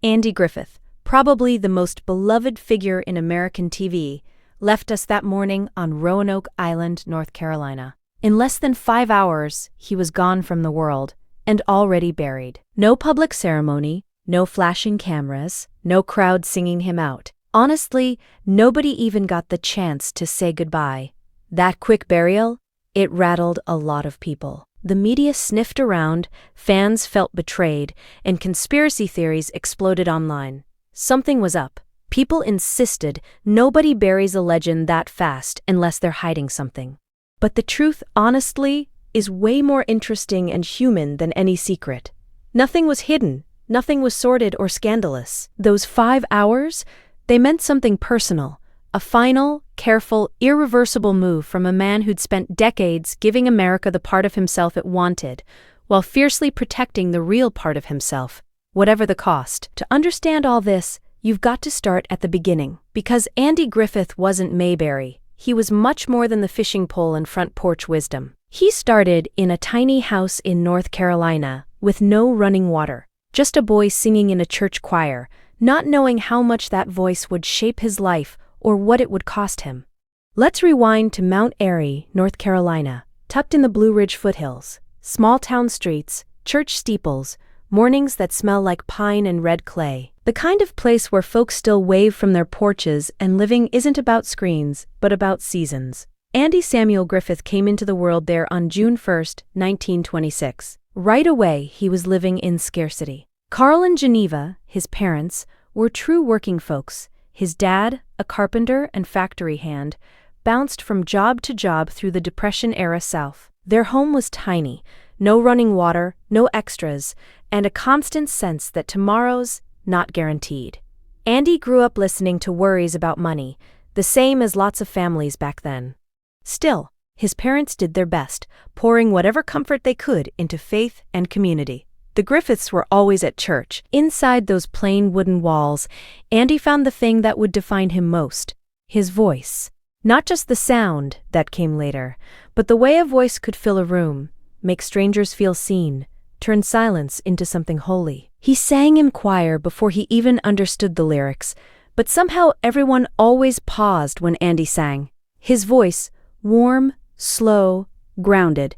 Andy Griffith, probably the most beloved figure in American TV, left us that morning on Roanoke Island, North Carolina. In less than 5 hours, he was gone from the world, and already buried. No public ceremony, no flashing cameras, no crowd singing him out. Honestly, nobody even got the chance to say goodbye. That quick burial, it rattled a lot of people. The media sniffed around, fans felt betrayed, and conspiracy theories exploded online. Something was up. People insisted nobody buries a legend that fast unless they're hiding something. But the truth, honestly, is way more interesting and human than any secret. Nothing was hidden, nothing was sordid or scandalous. Those 5 hours, they meant something personal. A final, careful, irreversible move from a man who'd spent decades giving America the part of himself it wanted, while fiercely protecting the real part of himself, whatever the cost. To understand all this, you've got to start at the beginning. Because Andy Griffith wasn't Mayberry, he was much more than the fishing pole and front porch wisdom. He started in a tiny house in North Carolina, with no running water. Just a boy singing in a church choir, not knowing how much that voice would shape his life or what it would cost him. Let's rewind to Mount Airy, North Carolina, tucked in the Blue Ridge foothills. Small town streets, church steeples, mornings that smell like pine and red clay. The kind of place where folks still wave from their porches and living isn't about screens, but about seasons. Andy Samuel Griffith came into the world there on June 1, 1926. Right away, he was living in scarcity. Carl and Geneva, his parents, were true working folks. His dad, a carpenter and factory hand, bounced from job to job through the Depression-era South. Their home was tiny, no running water, no extras, and a constant sense that tomorrow's not guaranteed. Andy grew up listening to worries about money, the same as lots of families back then. Still, his parents did their best, pouring whatever comfort they could into faith and community. The Griffiths were always at church. Inside those plain wooden walls, Andy found the thing that would define him most: his voice. Not just the sound, that came later, but the way a voice could fill a room, make strangers feel seen, turn silence into something holy. He sang in choir before he even understood the lyrics, but somehow everyone always paused when Andy sang. His voice, warm, slow, grounded,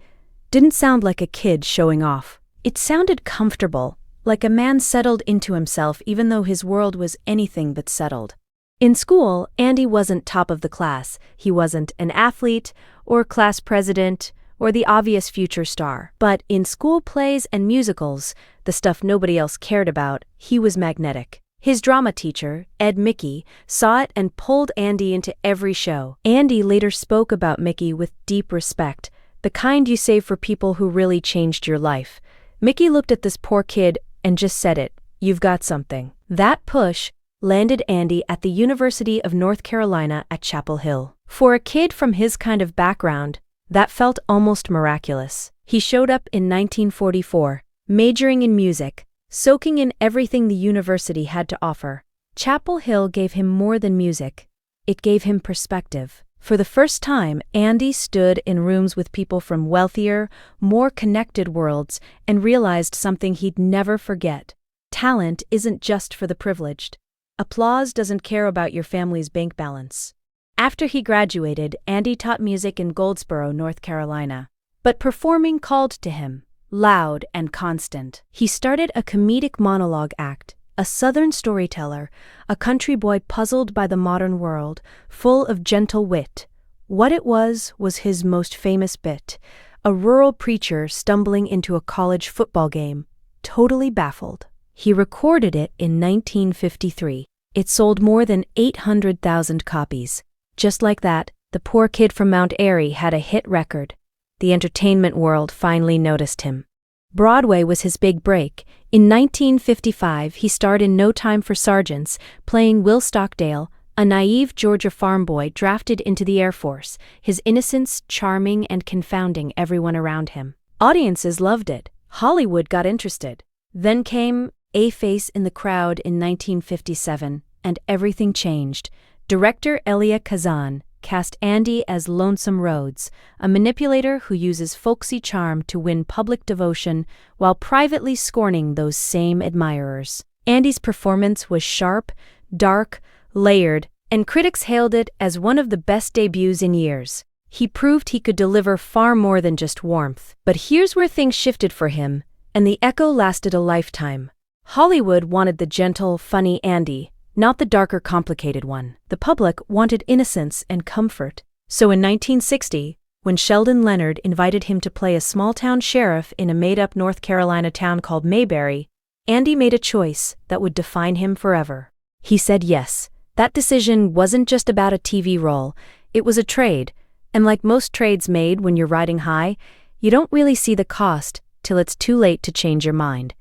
didn't sound like a kid showing off. It sounded comfortable, like a man settled into himself even though his world was anything but settled. In school, Andy wasn't top of the class. He wasn't an athlete, or class president, or the obvious future star. But in school plays and musicals, the stuff nobody else cared about, he was magnetic. His drama teacher, Ed Mickey, saw it and pulled Andy into every show. Andy later spoke about Mickey with deep respect, the kind you save for people who really changed your life. Mickey looked at this poor kid and just said it, "You've got something." That push landed Andy at the University of North Carolina at Chapel Hill. For a kid from his kind of background, that felt almost miraculous. He showed up in 1944, majoring in music, soaking in everything the university had to offer. Chapel Hill gave him more than music. It gave him perspective. For the first time, Andy stood in rooms with people from wealthier, more connected worlds and realized something he'd never forget. Talent isn't just for the privileged. Applause doesn't care about your family's bank balance. After he graduated, Andy taught music in Goldsboro, North Carolina. But performing called to him, loud and constant. He started a comedic monologue act, a Southern storyteller, a country boy puzzled by the modern world, full of gentle wit. What it was his most famous bit: a rural preacher stumbling into a college football game, totally baffled. He recorded it in 1953. It sold more than 800,000 copies. Just like that, the poor kid from Mount Airy had a hit record. The entertainment world finally noticed him. Broadway was his big break. In 1955, he starred in No Time for Sergeants, playing Will Stockdale, a naive Georgia farm boy drafted into the Air Force, his innocence charming and confounding everyone around him. Audiences loved it. Hollywood got interested. Then came A Face in the Crowd in 1957, and everything changed. Director Elia Kazan cast Andy as Lonesome Rhodes, a manipulator who uses folksy charm to win public devotion while privately scorning those same admirers. Andy's performance was sharp, dark, layered, and critics hailed it as one of the best debuts in years. He proved he could deliver far more than just warmth. But here's where things shifted for him, and the echo lasted a lifetime. Hollywood wanted the gentle, funny Andy, not the darker, complicated one. The public wanted innocence and comfort. So in 1960, when Sheldon Leonard invited him to play a small-town sheriff in a made-up North Carolina town called Mayberry, Andy made a choice that would define him forever. He said yes. That decision wasn't just about a TV role, it was a trade, and like most trades made when you're riding high, you don't really see the cost till it's too late to change your mind.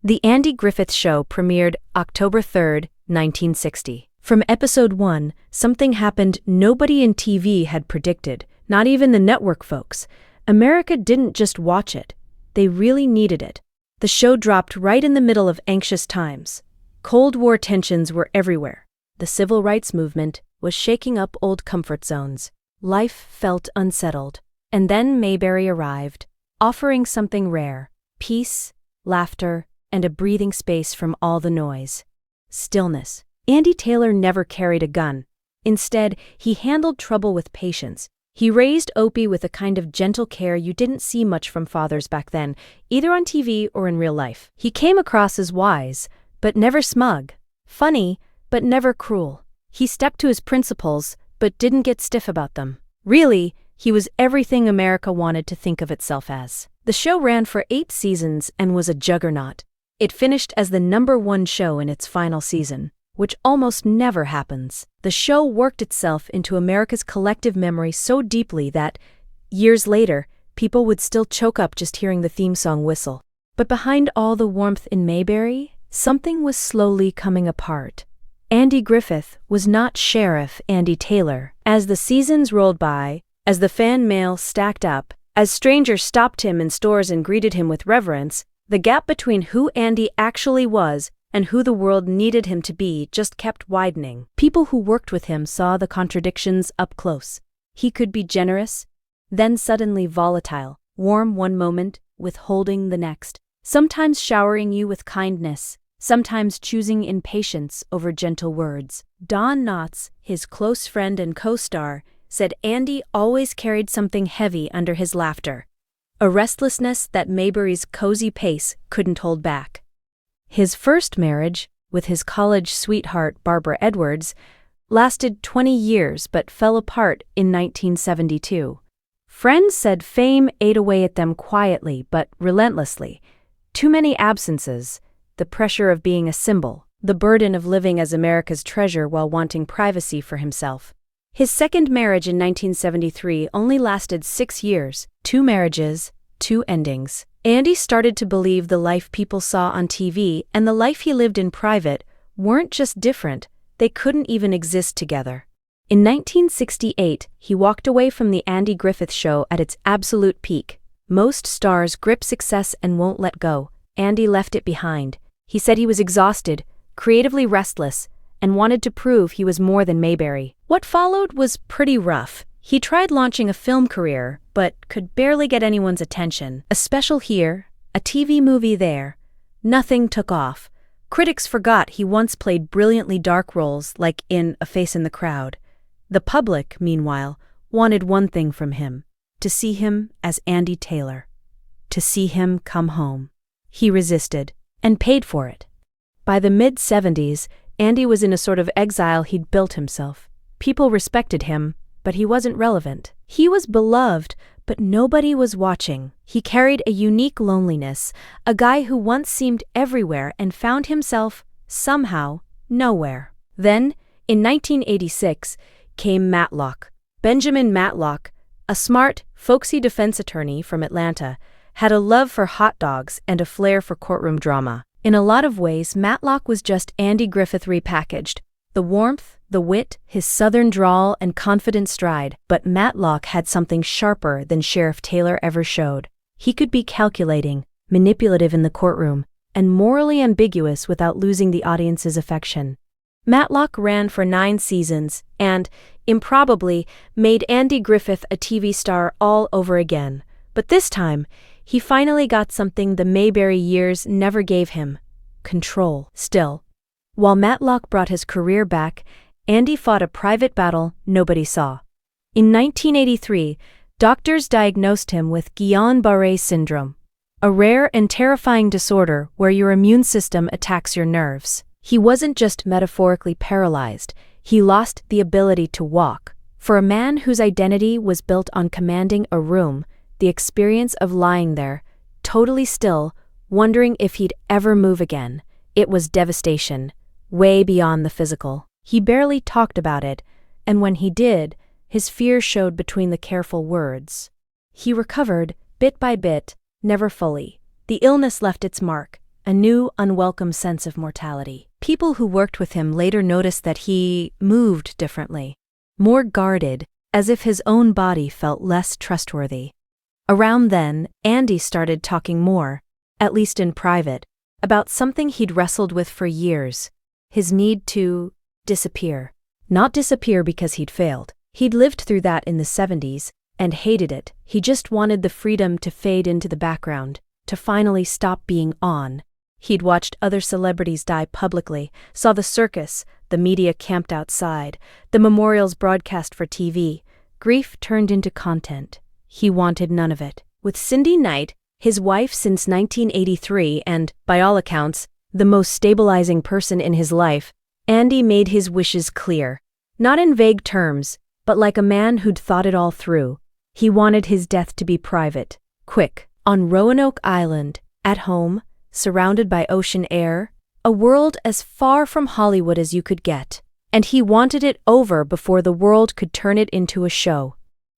The Andy Griffith Show premiered October 3, 1960. From episode 1, something happened nobody in TV had predicted, not even the network folks. America didn't just watch it, they really needed it. The show dropped right in the middle of anxious times. Cold War tensions were everywhere. The civil rights movement was shaking up old comfort zones. Life felt unsettled. And then Mayberry arrived, offering something rare: peace, laughter, and a breathing space from all the noise. Stillness. Andy Taylor never carried a gun. Instead, he handled trouble with patience. He raised Opie with a kind of gentle care you didn't see much from fathers back then, either on TV or in real life. He came across as wise, but never smug. Funny, but never cruel. He stuck to his principles, but didn't get stiff about them. Really, he was everything America wanted to think of itself as. The show ran for 8 seasons and was a juggernaut. It finished as the #1 show in its final season, which almost never happens. The show worked itself into America's collective memory so deeply that, years later, people would still choke up just hearing the theme song whistle. But behind all the warmth in Mayberry, something was slowly coming apart. Andy Griffith was not Sheriff Andy Taylor. As the seasons rolled by, as the fan mail stacked up, as strangers stopped him in stores and greeted him with reverence, the gap between who Andy actually was and who the world needed him to be just kept widening. People who worked with him saw the contradictions up close. He could be generous, then suddenly volatile, warm one moment, withholding the next, sometimes showering you with kindness, sometimes choosing impatience over gentle words. Don Knotts, his close friend and co-star, said Andy always carried something heavy under his laughter, a restlessness that Mayberry's cozy pace couldn't hold back. His first marriage, with his college sweetheart Barbara Edwards, lasted 20 years but fell apart in 1972. Friends said fame ate away at them quietly but relentlessly. Too many absences, the pressure of being a symbol, the burden of living as America's treasure while wanting privacy for himself. His second marriage in 1973 only lasted 6 years. 2 marriages, 2 endings. Andy started to believe the life people saw on TV and the life he lived in private weren't just different, they couldn't even exist together. In 1968, he walked away from the Andy Griffith Show at its absolute peak. Most stars grip success and won't let go. Andy left it behind. He said he was exhausted, creatively restless, and wanted to prove he was more than Mayberry. What followed was pretty rough. He tried launching a film career, but could barely get anyone's attention. A special here, a TV movie there. Nothing took off. Critics forgot he once played brilliantly dark roles like in A Face in the Crowd. The public, meanwhile, wanted one thing from him: to see him as Andy Taylor. To see him come home. He resisted, and paid for it. By the mid-70s, Andy was in a sort of exile he'd built himself. People respected him, but he wasn't relevant. He was beloved, but nobody was watching. He carried a unique loneliness, a guy who once seemed everywhere and found himself, somehow, nowhere. Then, in 1986, came Matlock. Benjamin Matlock, a smart, folksy defense attorney from Atlanta, had a love for hot dogs and a flair for courtroom drama. In a lot of ways, Matlock was just Andy Griffith repackaged. The warmth, the wit, his southern drawl and confident stride, but Matlock had something sharper than Sheriff Taylor ever showed. He could be calculating, manipulative in the courtroom, and morally ambiguous without losing the audience's affection. Matlock ran for 9 seasons and, improbably, made Andy Griffith a TV star all over again. But this time, he finally got something the Mayberry years never gave him: control. Still, while Matlock brought his career back, Andy fought a private battle nobody saw. In 1983, doctors diagnosed him with Guillain-Barré syndrome, a rare and terrifying disorder where your immune system attacks your nerves. He wasn't just metaphorically paralyzed, he lost the ability to walk. For a man whose identity was built on commanding a room, the experience of lying there, totally still, wondering if he'd ever move again, it was devastation, way beyond the physical. He barely talked about it, and when he did, his fear showed between the careful words. He recovered, bit by bit, never fully. The illness left its mark, a new, unwelcome sense of mortality. People who worked with him later noticed that he moved differently, more guarded, as if his own body felt less trustworthy. Around then, Andy started talking more, at least in private, about something he'd wrestled with for years, his need to disappear. Not disappear because he'd failed. He'd lived through that in the 70s, and hated it. He just wanted the freedom to fade into the background, to finally stop being on. He'd watched other celebrities die publicly, saw the circus, the media camped outside, the memorials broadcast for TV. Grief turned into content. He wanted none of it. With Cindy Knight, his wife since 1983 and, by all accounts, the most stabilizing person in his life, Andy made his wishes clear. Not in vague terms, but like a man who'd thought it all through. He wanted his death to be private, quick, on Roanoke Island, at home, surrounded by ocean air, a world as far from Hollywood as you could get. And he wanted it over before the world could turn it into a show.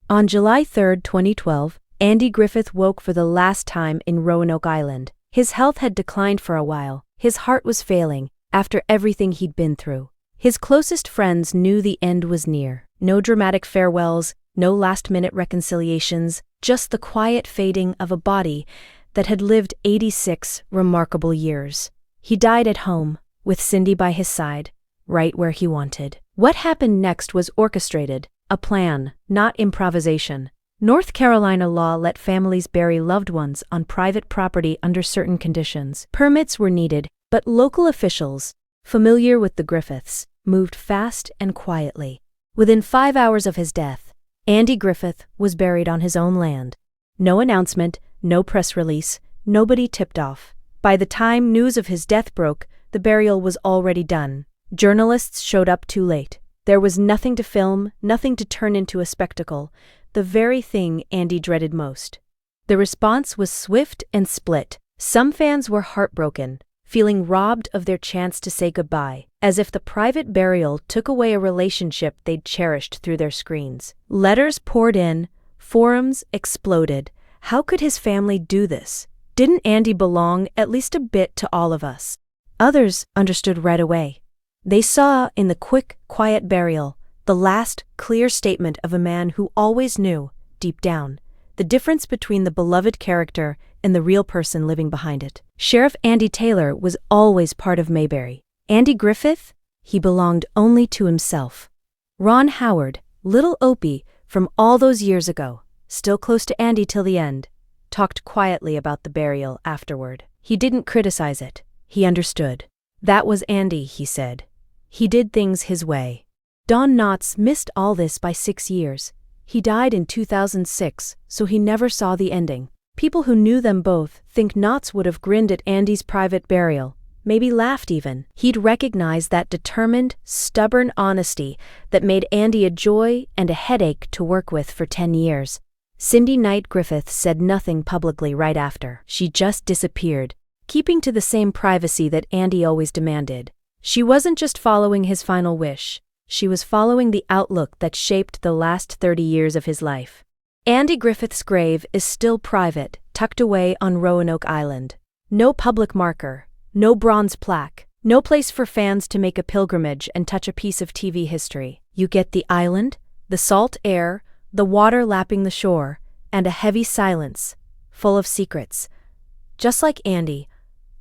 On July 3, 2012, Andy Griffith woke for the last time in Roanoke Island. His health had declined for a while. His heart was failing, after everything he'd been through. His closest friends knew the end was near. No dramatic farewells, no last-minute reconciliations, just the quiet fading of a body that had lived 86 remarkable years. He died at home, with Cindy by his side, right where he wanted. What happened next was orchestrated, a plan, not improvisation. North Carolina law let families bury loved ones on private property under certain conditions. Permits were needed, but local officials, familiar with the Griffiths, moved fast and quietly. Within 5 hours of his death, Andy Griffith was buried on his own land. No announcement, no press release, nobody tipped off. By the time news of his death broke, the burial was already done. Journalists showed up too late. There was nothing to film, nothing to turn into a spectacle, the very thing Andy dreaded most. The response was swift and split. Some fans were heartbroken, feeling robbed of their chance to say goodbye, as if the private burial took away a relationship they'd cherished through their screens. Letters poured in, forums exploded. How could his family do this? Didn't Andy belong at least a bit to all of us? Others understood right away. They saw in the quick, quiet burial the last, clear statement of a man who always knew, deep down, the difference between the beloved character and the real person living behind it. Sheriff Andy Taylor was always part of Mayberry. Andy Griffith? He belonged only to himself. Ron Howard, little Opie from all those years ago, still close to Andy till the end, talked quietly about the burial afterward. He didn't criticize it. He understood. That was Andy, he said. He did things his way. Don Knotts missed all this by 6 years. He died in 2006, so he never saw the ending. People who knew them both think Knotts would have grinned at Andy's private burial, maybe laughed even. He'd recognized that determined, stubborn honesty that made Andy a joy and a headache to work with for 10 years. Cindy Knight Griffith said nothing publicly right after. She just disappeared, keeping to the same privacy that Andy always demanded. She wasn't just following his final wish. She was following the outlook that shaped the last 30 years of his life. Andy Griffith's grave is still private, tucked away on Roanoke Island. No public marker, no bronze plaque, no place for fans to make a pilgrimage and touch a piece of TV history. You get the island, the salt air, the water lapping the shore, and a heavy silence, full of secrets. Just like Andy,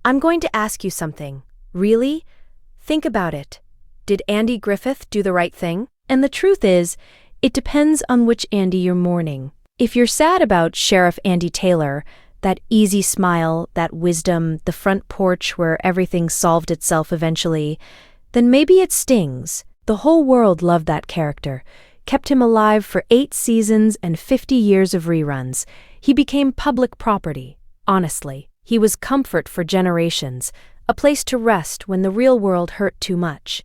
I'm going to ask you something. Really? Think about it. Did Andy Griffith do the right thing? And the truth is, it depends on which Andy you're mourning. If you're sad about Sheriff Andy Taylor, That easy smile, that wisdom, the front porch where everything solved itself eventually, then maybe it stings. The whole world loved that character, kept him alive for 8 seasons and 50 years of reruns. He became public property. Honestly, he was comfort for generations, a place to rest when the real world hurt too much.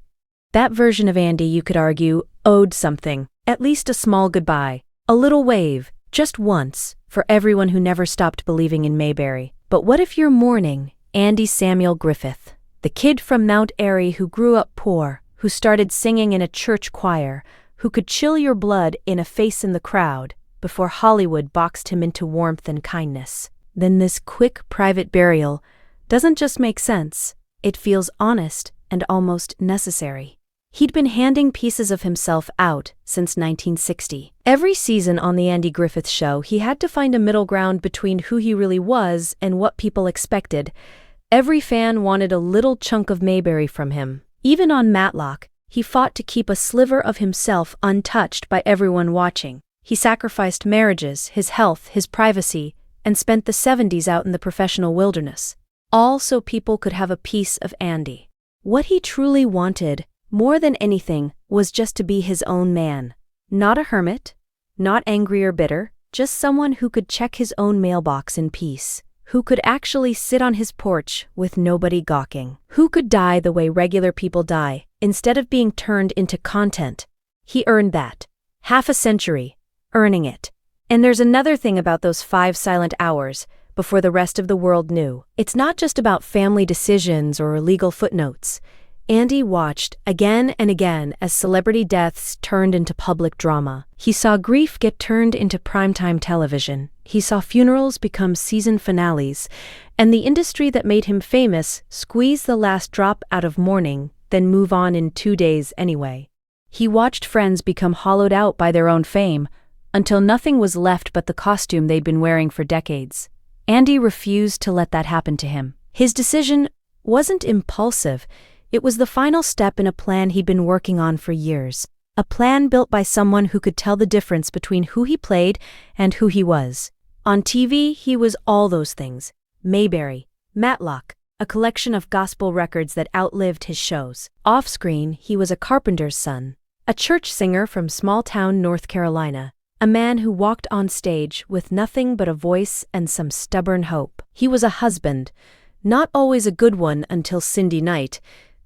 That version of Andy, you could argue, owed something, at least a small goodbye, a little wave, just once, for everyone who never stopped believing in Mayberry. But what if you're mourning Andy Samuel Griffith, the kid from Mount Airy who grew up poor, who started singing in a church choir, who could chill your blood in a face in the crowd before Hollywood boxed him into warmth and kindness? Then this quick private burial doesn't just make sense, it feels honest and almost necessary. He'd been handing pieces of himself out since 1960. Every season on The Andy Griffith Show, he had to find a middle ground between who he really was and what people expected. Every fan wanted a little chunk of Mayberry from him. Even on Matlock, he fought to keep a sliver of himself untouched by everyone watching. He sacrificed marriages, his health, his privacy, and spent the 70s out in the professional wilderness, all so people could have a piece of Andy. What he truly wanted, more than anything, was just to be his own man. Not a hermit, not angry or bitter, just someone who could check his own mailbox in peace, who could actually sit on his porch with nobody gawking, who could die the way regular people die, instead of being turned into content. He earned that. Half a century, earning it. And there's another thing about those 5 silent hours before the rest of the world knew. It's not just about family decisions or legal footnotes. Andy watched again and again as celebrity deaths turned into public drama. He saw grief get turned into primetime television. He saw funerals become season finales, and the industry that made him famous squeeze the last drop out of mourning, then move on in 2 days anyway. He watched friends become hollowed out by their own fame, until nothing was left but the costume they'd been wearing for decades. Andy refused to let that happen to him. His decision wasn't impulsive. It was the final step in a plan he'd been working on for years. A plan built by someone who could tell the difference between who he played and who he was. On TV, he was all those things. Mayberry, Matlock, a collection of gospel records that outlived his shows. Off-screen, he was a carpenter's son, a church singer from small-town North Carolina, a man who walked on stage with nothing but a voice and some stubborn hope. He was a husband, not always a good one until Cindy night,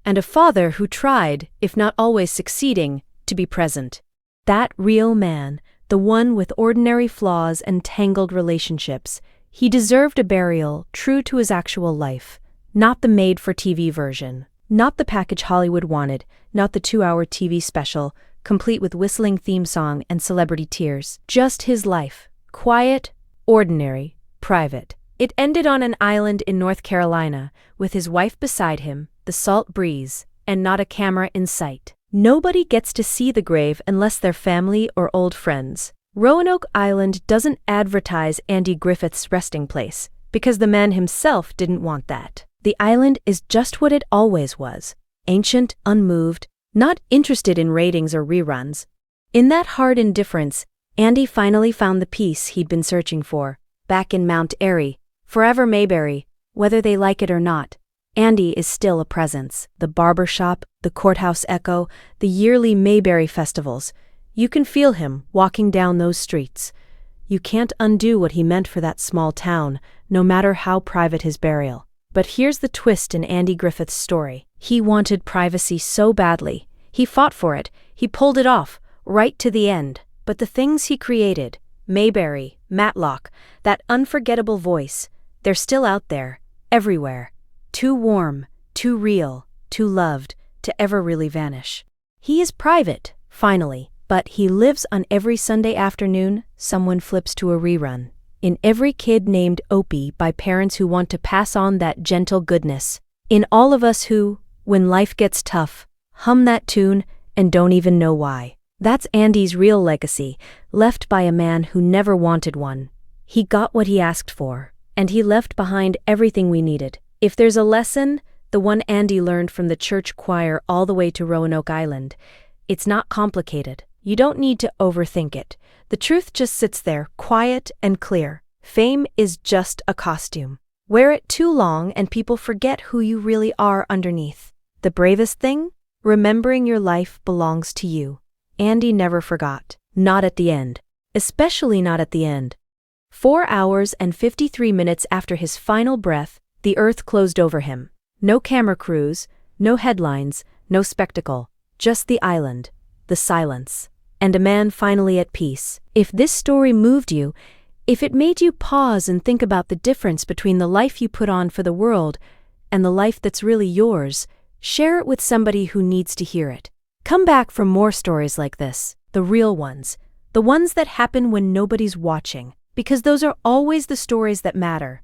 and a father who tried, if not always succeeding, to be present. That real man, the one with ordinary flaws and tangled relationships, he deserved a burial true to his actual life, not the made-for-TV version, not the package Hollywood wanted, not the 2-hour TV special, complete with whistling theme song and celebrity tears. Just his life, quiet, ordinary, private. It ended on an island in North Carolina, with his wife beside him, the salt breeze, and not a camera in sight. Nobody gets to see the grave unless they're family or old friends. Roanoke Island doesn't advertise Andy Griffith's resting place, because the man himself didn't want that. The island is just what it always was, ancient, unmoved, not interested in ratings or reruns. In that hard indifference, Andy finally found the peace he'd been searching for, back in Mount Airy, forever Mayberry. Whether they like it or not, Andy is still a presence. The barber shop, the courthouse echo, the yearly Mayberry festivals. You can feel him walking down those streets. You can't undo what he meant for that small town, no matter how private his burial. But here's the twist in Andy Griffith's story. He wanted privacy so badly. He fought for it. He pulled it off, right to the end. But the things he created, Mayberry, Matlock, that unforgettable voice, they're still out there, everywhere. Too warm, too real, too loved, to ever really vanish. He is private, finally, but he lives on every Sunday afternoon someone flips to a rerun. In every kid named Opie by parents who want to pass on that gentle goodness. In all of us who, when life gets tough, hum that tune and don't even know why. That's Andy's real legacy, left by a man who never wanted one. He got what he asked for, and he left behind everything we needed. If there's a lesson, the one Andy learned from the church choir all the way to Roanoke Island, it's not complicated. You don't need to overthink it. The truth just sits there, quiet and clear. Fame is just a costume. Wear it too long and people forget who you really are underneath. The bravest thing? Remembering your life belongs to you. Andy never forgot. Not at the end. Especially not at the end. 4 hours and 53 minutes after his final breath, the earth closed over him. No camera crews, no headlines, no spectacle. Just the island, the silence, and a man finally at peace. If this story moved you, if it made you pause and think about the difference between the life you put on for the world and the life that's really yours, share it with somebody who needs to hear it. Come back for more stories like this, the real ones, the ones that happen when nobody's watching, because those are always the stories that matter.